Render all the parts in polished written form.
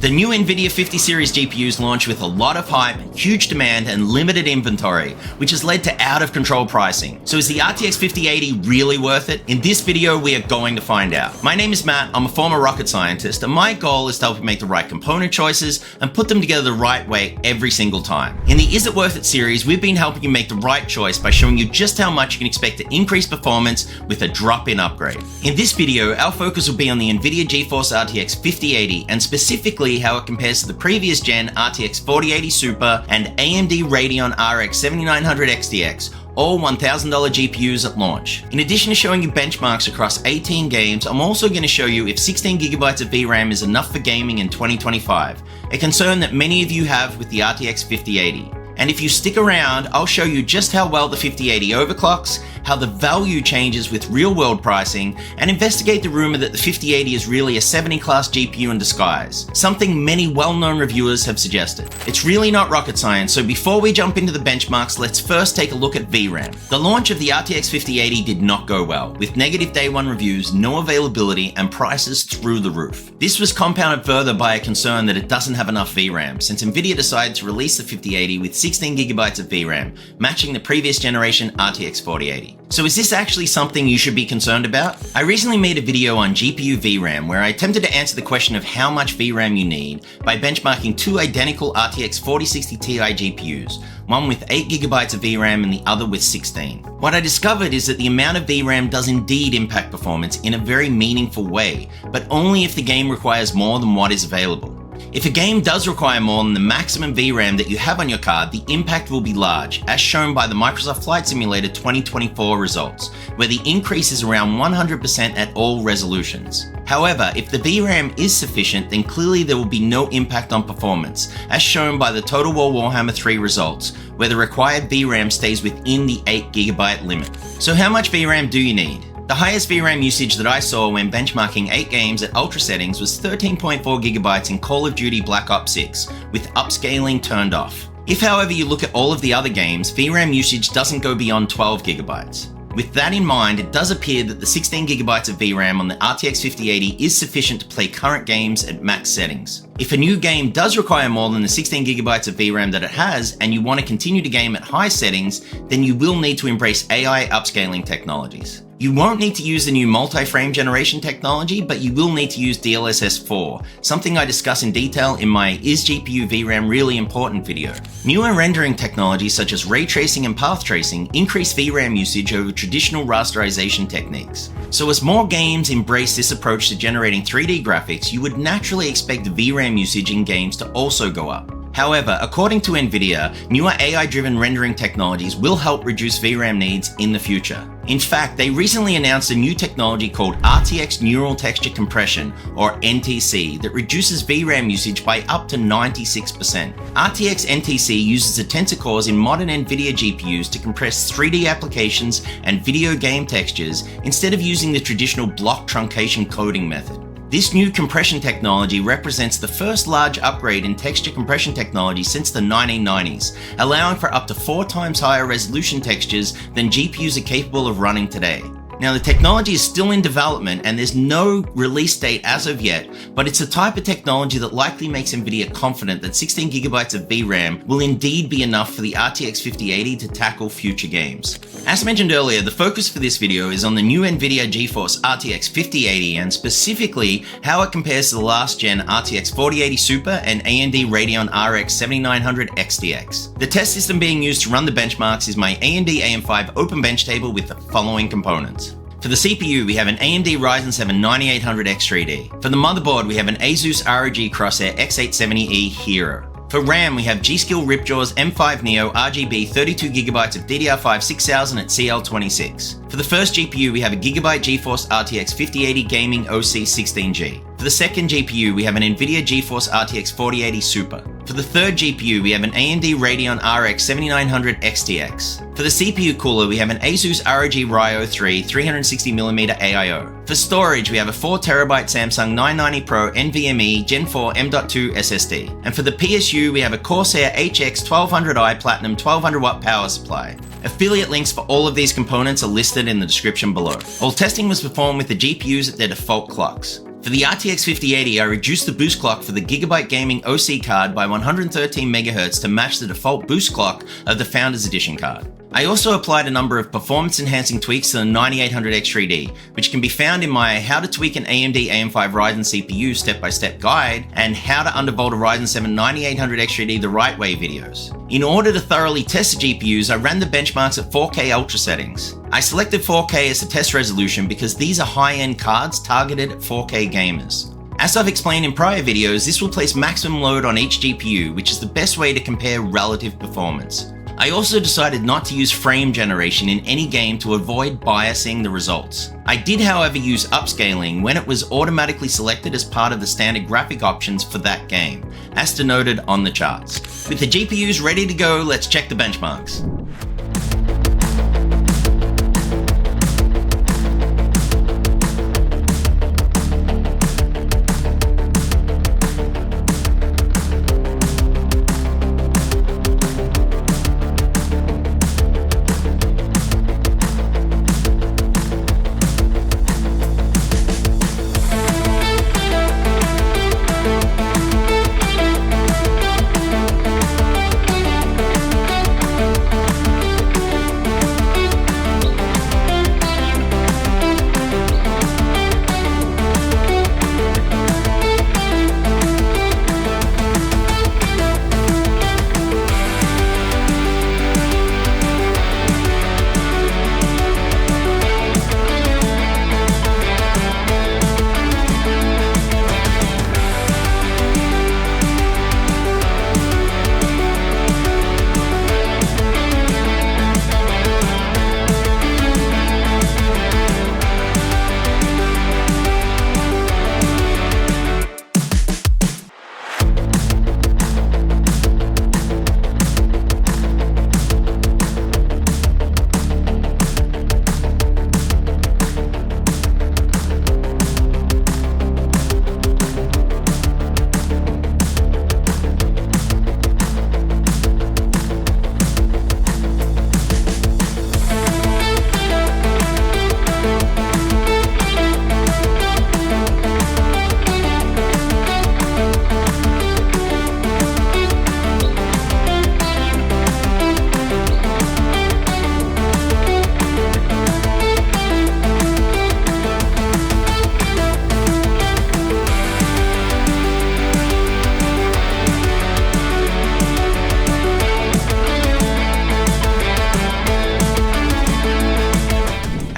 The new Nvidia 50 series GPUs launch with a lot of hype, huge demand, and limited inventory, which has led to out of control pricing. So is the RTX 5080 really worth it? In this video, we are going to find out. My name is Matt, I'm a former rocket scientist, and my goal is to help you make the right component choices and put them together the right way every single time. In the Is It Worth It series, we've been helping you make the right choice by showing you just how much you can expect to increase performance with a drop-in upgrade. In this video, our focus will be on the Nvidia GeForce RTX 5080 and specifically how it compares to the previous gen RTX 4080 Super and AMD Radeon RX 7900 XTX, all $1,000 GPUs at launch. In addition to showing you benchmarks across 18 games, I'm also going to show you if 16GB of VRAM is enough for gaming in 2025, a concern that many of you have with the RTX 5080. And if you stick around, I'll show you just how well the 5080 overclocks, how the value changes with real-world pricing, and investigate the rumor that the 5080 is really a 70-class GPU in disguise, something many well-known reviewers have suggested. It's really not rocket science, so before we jump into the benchmarks, let's first take a look at VRAM. The launch of the RTX 5080 did not go well, with negative day one reviews, no availability, and prices through the roof. This was compounded further by a concern that it doesn't have enough VRAM, since Nvidia decided to release the 5080 with 16GB of VRAM, matching the previous generation RTX 4080. So is this actually something you should be concerned about? I recently made a video on GPU VRAM where I attempted to answer the question of how much VRAM you need by benchmarking two identical RTX 4060 Ti GPUs, one with 8GB of VRAM and the other with 16. What I discovered is that the amount of VRAM does indeed impact performance in a very meaningful way, but only if the game requires more than what is available. If a game does require more than the maximum VRAM that you have on your card, the impact will be large, as shown by the Microsoft Flight Simulator 2024 results, where the increase is around 100% at all resolutions. However, if the VRAM is sufficient, then clearly there will be no impact on performance, as shown by the Total War Warhammer III results, where the required VRAM stays within the 8GB limit. So how much VRAM do you need? The highest VRAM usage that I saw when benchmarking 8 games at ultra settings was 13.4GB in Call of Duty Black Ops 6, with upscaling turned off. If however you look at all of the other games, VRAM usage doesn't go beyond 12GB. With that in mind, it does appear that the 16GB of VRAM on the RTX 5080 is sufficient to play current games at max settings. If a new game does require more than the 16GB of VRAM that it has, and you want to continue to game at high settings, then you will need to embrace AI upscaling technologies. You won't need to use the new multi-frame generation technology, but you will need to use DLSS 4, something I discuss in detail in my Is GPU VRAM Really Important video. Newer rendering technologies such as ray tracing and path tracing increase VRAM usage over traditional rasterization techniques. So as more games embrace this approach to generating 3D graphics, you would naturally expect VRAM usage in games to also go up. However, according to Nvidia, newer AI-driven rendering technologies will help reduce VRAM needs in the future. In fact, they recently announced a new technology called RTX Neural Texture Compression, or NTC, that reduces VRAM usage by up to 96%. RTX NTC uses the tensor cores in modern Nvidia GPUs to compress 3D applications and video game textures instead of using the traditional block truncation coding method. This new compression technology represents the first large upgrade in texture compression technology since the 1990s, allowing for up to 4 times higher resolution textures than GPUs are capable of running today. Now, the technology is still in development and there's no release date as of yet, but it's a type of technology that likely makes Nvidia confident that 16GB of VRAM will indeed be enough for the RTX 5080 to tackle future games. As mentioned earlier, the focus for this video is on the new Nvidia GeForce RTX 5080 and specifically how it compares to the last gen RTX 4080 Super and AMD Radeon RX 7900 XTX. The test system being used to run the benchmarks is my AMD AM5 Open Bench table with the following components. For the CPU, we have an AMD Ryzen 7 9800X3D. For the motherboard, we have an ASUS ROG Crosshair X870E Hero. For RAM, we have G.Skill Ripjaw's M5 Neo RGB 32GB of DDR5 6000 at CL26. For the first GPU, we have a Gigabyte GeForce RTX 5080 Gaming OC 16G. For the second GPU, we have an Nvidia GeForce RTX 4080 Super. For the third GPU, we have an AMD Radeon RX 7900 XTX. For the CPU cooler, we have an ASUS ROG Ryo 3 360mm AIO. For storage, we have a 4TB Samsung 990 Pro NVMe Gen 4 M.2 SSD. And for the PSU, we have a Corsair HX 1200i Platinum 1200W power supply. Affiliate links for all of these components are listed in the description below. All testing was performed with the GPUs at their default clocks. For the RTX 5080, I reduced the boost clock for the Gigabyte Gaming OC card by 113 MHz to match the default boost clock of the Founders Edition card. I also applied a number of performance-enhancing tweaks to the 9800X3D, which can be found in my How to Tweak an AMD AM5 Ryzen CPU Step-by-Step Guide and How to Undervolt a Ryzen 7 9800X3D the Right Way videos. In order to thoroughly test the GPUs, I ran the benchmarks at 4K Ultra settings. I selected 4K as the test resolution because these are high-end cards targeted at 4K gamers. As I've explained in prior videos, this will place maximum load on each GPU, which is the best way to compare relative performance. I also decided not to use frame generation in any game to avoid biasing the results. I did, however, use upscaling when it was automatically selected as part of the standard graphic options for that game, as denoted on the charts. With the GPUs ready to go, let's check the benchmarks.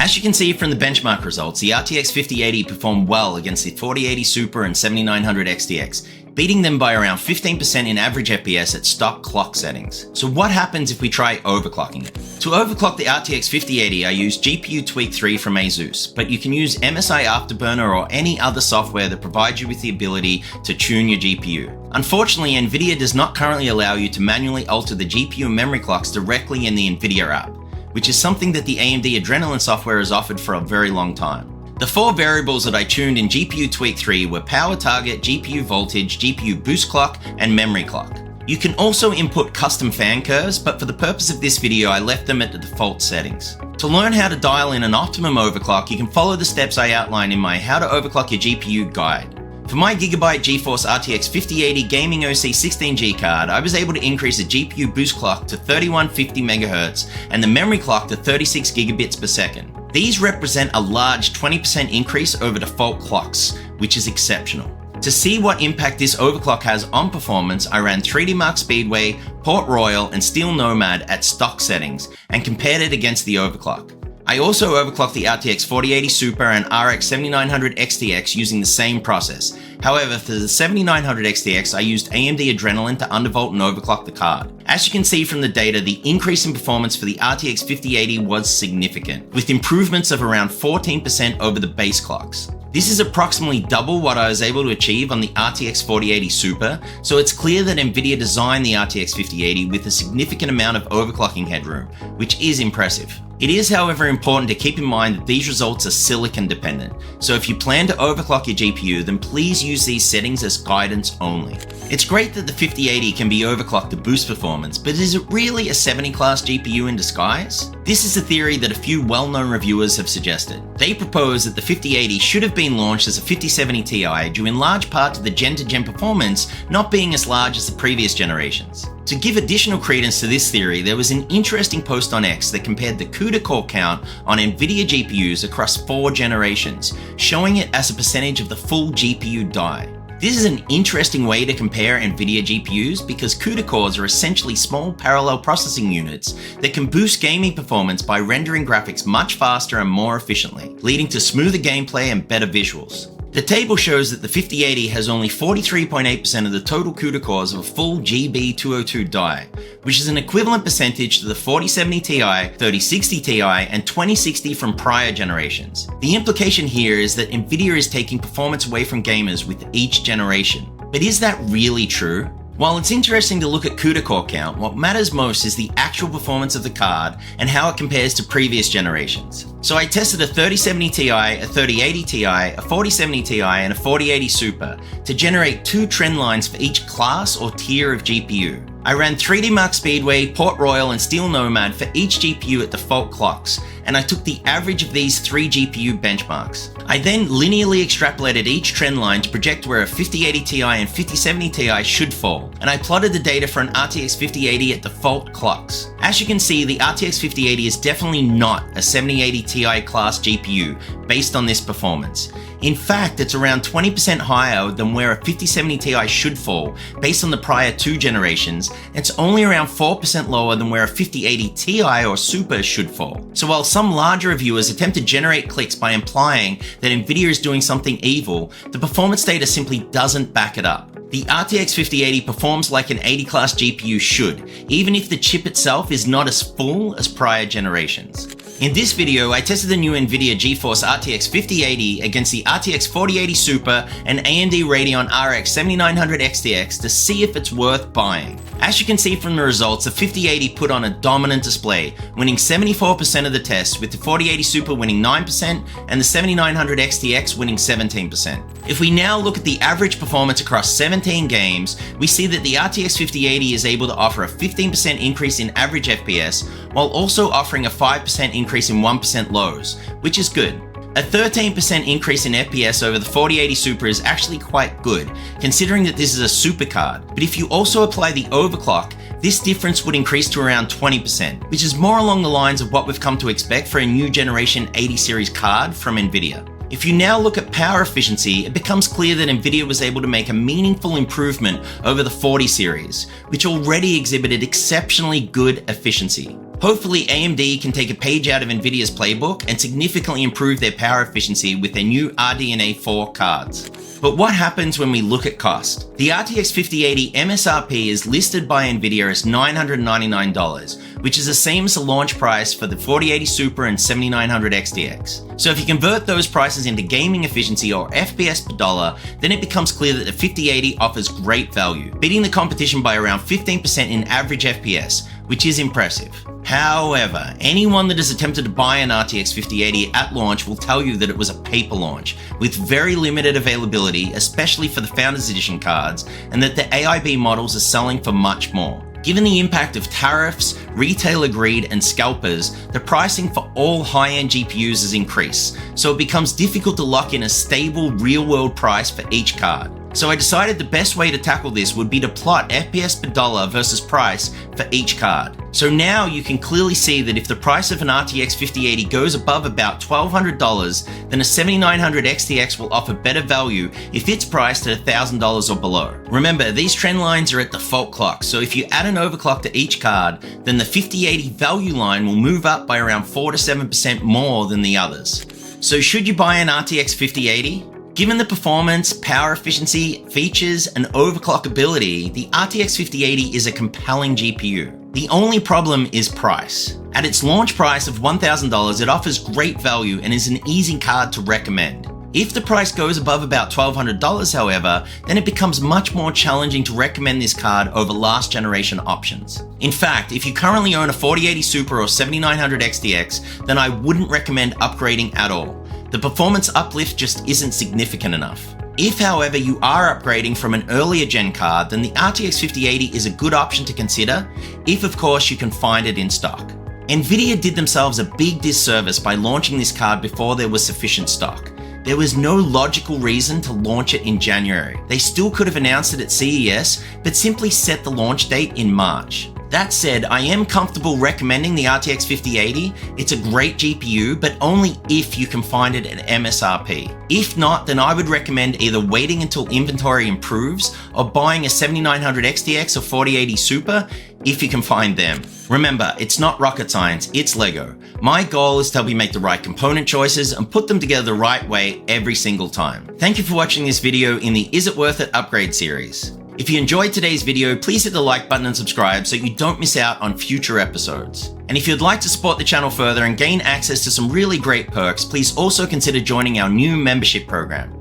As you can see from the benchmark results, the RTX 5080 performed well against the 4080 Super and 7900 XTX, beating them by around 15% in average FPS at stock clock settings. So what happens if we try overclocking it? To overclock the RTX 5080, I used GPU Tweak 3 from ASUS, but you can use MSI Afterburner or any other software that provides you with the ability to tune your GPU. Unfortunately, Nvidia does not currently allow you to manually alter the GPU memory clocks directly in the Nvidia app, which is something that the AMD Adrenalin software has offered for a very long time. The four variables that I tuned in GPU Tweak 3 were power target, GPU voltage, GPU boost clock, and memory clock. You can also input custom fan curves, but for the purpose of this video, I left them at the default settings. To learn how to dial in an optimum overclock, you can follow the steps I outline in my How to Overclock Your GPU guide. For my Gigabyte GeForce RTX 5080 Gaming OC 16G card, I was able to increase the GPU boost clock to 3150 MHz and the memory clock to 36 gigabits per second. These represent a large 20% increase over default clocks, which is exceptional. To see what impact this overclock has on performance, I ran 3D Mark Speedway, Port Royal, and Steel Nomad at stock settings and compared it against the overclock. I also overclocked the RTX 4080 Super and RX 7900 XTX using the same process. However, for the 7900 XTX, I used AMD Adrenalin to undervolt and overclock the card. As you can see from the data, the increase in performance for the RTX 5080 was significant, with improvements of around 14% over the base clocks. This is approximately double what I was able to achieve on the RTX 4080 Super, so it's clear that Nvidia designed the RTX 5080 with a significant amount of overclocking headroom, which is impressive. It is, however, important to keep in mind that these results are silicon dependent, so if you plan to overclock your GPU, then please use these settings as guidance only. It's great that the 5080 can be overclocked to boost performance, but is it really a 70 class GPU in disguise? This is a theory that a few well-known reviewers have suggested. They propose that the 5080 should have been launched as a 5070 Ti due in large part to the gen-to-gen performance not being as large as the previous generations. To give additional credence to this theory, there was an interesting post on X that compared the CUDA core count on Nvidia GPUs across 4 generations, showing it as a percentage of the full GPU die. This is an interesting way to compare Nvidia GPUs because CUDA cores are essentially small parallel processing units that can boost gaming performance by rendering graphics much faster and more efficiently, leading to smoother gameplay and better visuals. The table shows that the 5080 has only 43.8% of the total CUDA cores of a full GB202 die, which is an equivalent percentage to the 4070 Ti, 3060 Ti, and 2060 from prior generations. The implication here is that Nvidia is taking performance away from gamers with each generation. But is that really true? While it's interesting to look at CUDA core count, what matters most is the actual performance of the card and how it compares to previous generations. So I tested a 3070 Ti, a 3080 Ti, a 4070 Ti, and a 4080 Super to generate 2 trend lines for each class or tier of GPU. I ran 3D Mark Speedway, Port Royal, and Steel Nomad for each GPU at default clocks, and I took the average of these 3 GPU benchmarks. I then linearly extrapolated each trend line to project where a 5080 Ti and 5070 Ti should fall, and I plotted the data for an RTX 5080 at default clocks. As you can see, the RTX 5080 is definitely not a 7080 Ti class GPU based on this performance. In fact, it's around 20% higher than where a 5070 Ti should fall based on the prior 2 generations, and it's only around 4% lower than where a 5080 Ti or Super should fall. So while some larger reviewers attempt to generate clicks by implying that Nvidia is doing something evil, the performance data simply doesn't back it up. The RTX 5080 performs like an 80 class GPU should, even if the chip itself is not as full as prior generations. In this video, I tested the new Nvidia GeForce RTX 5080 against the RTX 4080 Super and AMD Radeon RX 7900 XTX to see if it's worth buying. As you can see from the results, the 5080 put on a dominant display, winning 74% of the tests, with the 4080 Super winning 9% and the 7900 XTX winning 17%. If we now look at the average performance across 17 games, we see that the RTX 5080 is able to offer a 15% increase in average FPS, while also offering a 5% increase in 1% lows, which is good. A 13% increase in FPS over the 4080 Super is actually quite good, considering that this is a super card. But if you also apply the overclock, this difference would increase to around 20%, which is more along the lines of what we've come to expect for a new generation 80 series card from Nvidia. If you now look at power efficiency, it becomes clear that Nvidia was able to make a meaningful improvement over the 40 series, which already exhibited exceptionally good efficiency. Hopefully AMD can take a page out of Nvidia's playbook and significantly improve their power efficiency with their new RDNA 4 cards. But what happens when we look at cost? The RTX 5080 MSRP is listed by Nvidia as $999, which is the same as the launch price for the 4080 Super and 7900 XTX. So if you convert those prices into gaming efficiency or FPS per dollar, then it becomes clear that the 5080 offers great value, beating the competition by around 15% in average FPS, which is impressive. However, anyone that has attempted to buy an RTX 5080 at launch will tell you that it was a paper launch, with very limited availability, especially for the Founders Edition cards, and that the AIB models are selling for much more. Given the impact of tariffs, retailer greed, and scalpers, the pricing for all high-end GPUs has increased, so it becomes difficult to lock in a stable real-world price for each card. So I decided the best way to tackle this would be to plot FPS per dollar versus price for each card. So now you can clearly see that if the price of an RTX 5080 goes above about $1,200, then a 7900 XTX will offer better value if it's priced at $1,000 or below. Remember, these trend lines are at default clocks, so if you add an overclock to each card, then the 5080 value line will move up by around 4 to 7% more than the others. So should you buy an RTX 5080? Given the performance, power efficiency, features, and overclockability, the RTX 5080 is a compelling GPU. The only problem is price. At its launch price of $1,000, it offers great value and is an easy card to recommend. If the price goes above about $1,200, however, then it becomes much more challenging to recommend this card over last generation options. In fact, if you currently own a 4080 Super or 7900 XTX, then I wouldn't recommend upgrading at all. The performance uplift just isn't significant enough. If, however, you are upgrading from an earlier gen card, then the RTX 5080 is a good option to consider, if of course you can find it in stock. Nvidia did themselves a big disservice by launching this card before there was sufficient stock. There was no logical reason to launch it in January. They still could have announced it at CES, but simply set the launch date in March. That said, I am comfortable recommending the RTX 5080. It's a great GPU, but only if you can find it at MSRP. If not, then I would recommend either waiting until inventory improves or buying a 7900 XTX or 4080 Super if you can find them. Remember, it's not rocket science, it's Lego. My goal is to help you make the right component choices and put them together the right way every single time. Thank you for watching this video in the Is It Worth It upgrade series. If you enjoyed today's video, please hit the like button and subscribe so you don't miss out on future episodes. And if you'd like to support the channel further and gain access to some really great perks, please also consider joining our new membership program.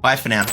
Bye for now.